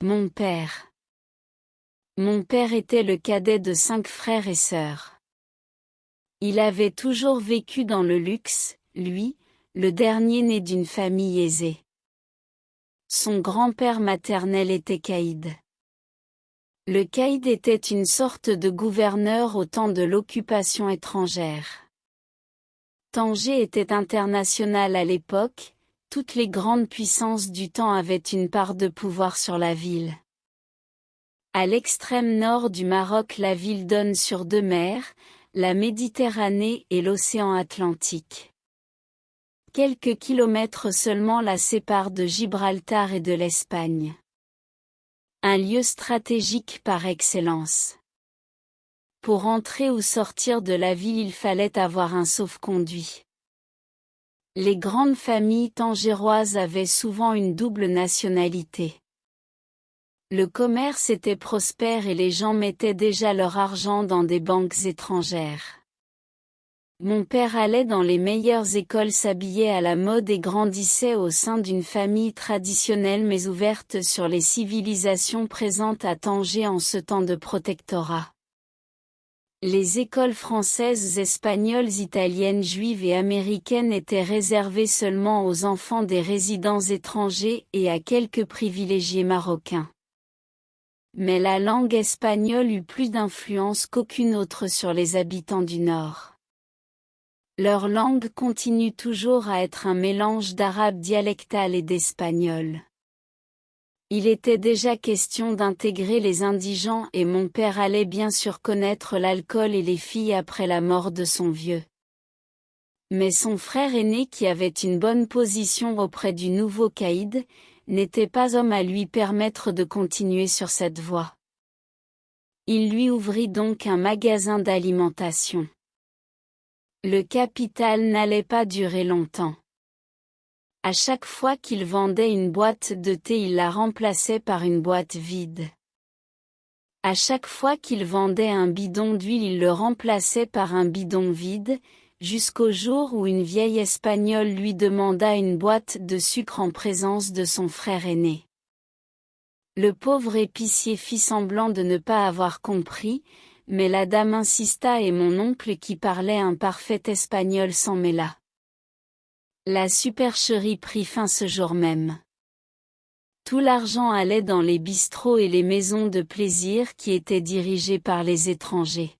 Mon père. Mon père était le cadet de 5 frères et sœurs. Il avait toujours vécu dans le luxe, lui, le dernier né d'une famille aisée. Son grand-père maternel était caïd. Le caïd était une sorte de gouverneur au temps de l'occupation étrangère. Tanger était international à l'époque, toutes les grandes puissances du temps avaient une part de pouvoir sur la ville. À l'extrême nord du Maroc, la ville donne sur 2 mers, la Méditerranée et l'océan Atlantique. Quelques kilomètres seulement la séparent de Gibraltar et de l'Espagne. Un lieu stratégique par excellence. Pour entrer ou sortir de la ville, il fallait avoir un sauf-conduit. Les grandes familles tangéroises avaient souvent une double nationalité. Le commerce était prospère et les gens mettaient déjà leur argent dans des banques étrangères. Mon père allait dans les meilleures écoles, s'habillait à la mode et grandissait au sein d'une famille traditionnelle mais ouverte sur les civilisations présentes à Tanger en ce temps de protectorat. Les écoles françaises, espagnoles, italiennes, juives et américaines étaient réservées seulement aux enfants des résidents étrangers et à quelques privilégiés marocains. Mais la langue espagnole eut plus d'influence qu'aucune autre sur les habitants du Nord. Leur langue continue toujours à être un mélange d'arabe dialectal et d'espagnol. Il était déjà question d'intégrer les indigents et mon père allait bien sûr connaître l'alcool et les filles après la mort de son vieux. Mais son frère aîné, qui avait une bonne position auprès du nouveau caïd, n'était pas homme à lui permettre de continuer sur cette voie. Il lui ouvrit donc un magasin d'alimentation. Le capital n'allait pas durer longtemps. À chaque fois qu'il vendait une boîte de thé, il la remplaçait par une boîte vide. À chaque fois qu'il vendait un bidon d'huile, il le remplaçait par un bidon vide, jusqu'au jour où une vieille Espagnole lui demanda une boîte de sucre en présence de son frère aîné. Le pauvre épicier fit semblant de ne pas avoir compris, mais la dame insista et mon oncle, qui parlait un parfait espagnol, s'en mêla. La supercherie prit fin ce jour même. Tout l'argent allait dans les bistrots et les maisons de plaisir qui étaient dirigées par les étrangers.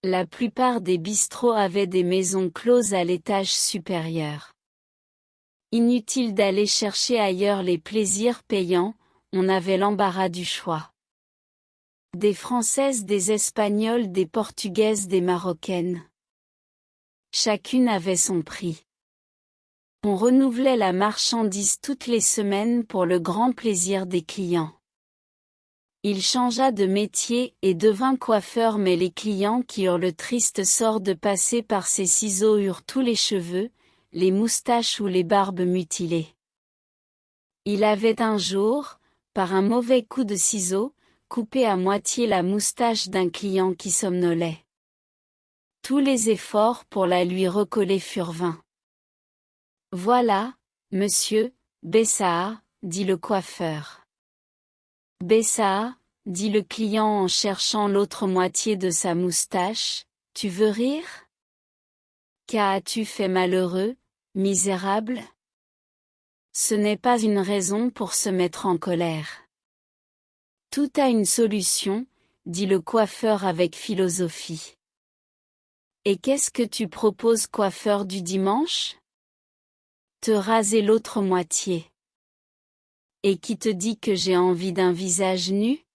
La plupart des bistrots avaient des maisons closes à l'étage supérieur. Inutile d'aller chercher ailleurs les plaisirs payants, on avait l'embarras du choix. Des Françaises, des Espagnoles, des Portugaises, des Marocaines. Chacune avait son prix. On renouvelait la marchandise toutes les semaines pour le grand plaisir des clients. Il changea de métier et devint coiffeur, mais les clients qui eurent le triste sort de passer par ses ciseaux eurent tous les cheveux, les moustaches ou les barbes mutilées. Il avait un jour, par un mauvais coup de ciseau, coupé à moitié la moustache d'un client qui somnolait. Tous les efforts pour la lui recoller furent vains. Voilà, monsieur, Bessaha, dit le coiffeur. Bessaha, dit le client en cherchant l'autre moitié de sa moustache, tu veux rire? Qu'as-tu fait, malheureux, misérable? Ce n'est pas une raison pour se mettre en colère. Tout a une solution, dit le coiffeur avec philosophie. Et qu'est-ce que tu proposes, coiffeur du dimanche? Te raser l'autre moitié. Et qui te dit que j'ai envie d'un visage nu?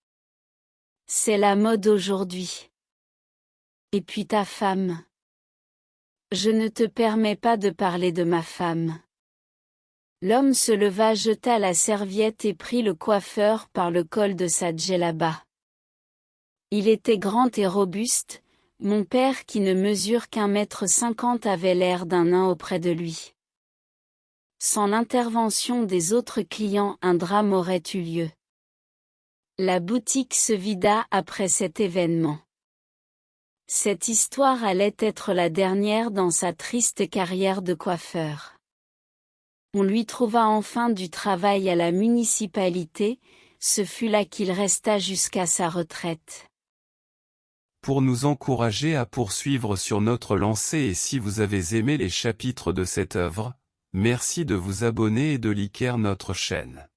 C'est la mode aujourd'hui. Et puis ta femme? Je ne te permets pas de parler de ma femme. L'homme se leva, jeta la serviette et prit le coiffeur par le col de sa djellaba. Il était grand et robuste, mon père, qui ne mesure qu'1,50 m, avait l'air d'un nain auprès de lui. Sans l'intervention des autres clients, un drame aurait eu lieu. La boutique se vida après cet événement. Cette histoire allait être la dernière dans sa triste carrière de coiffeur. On lui trouva enfin du travail à la municipalité, ce fut là qu'il resta jusqu'à sa retraite. Pour nous encourager à poursuivre sur notre lancée et si vous avez aimé les chapitres de cette œuvre, merci de vous abonner et de liker notre chaîne.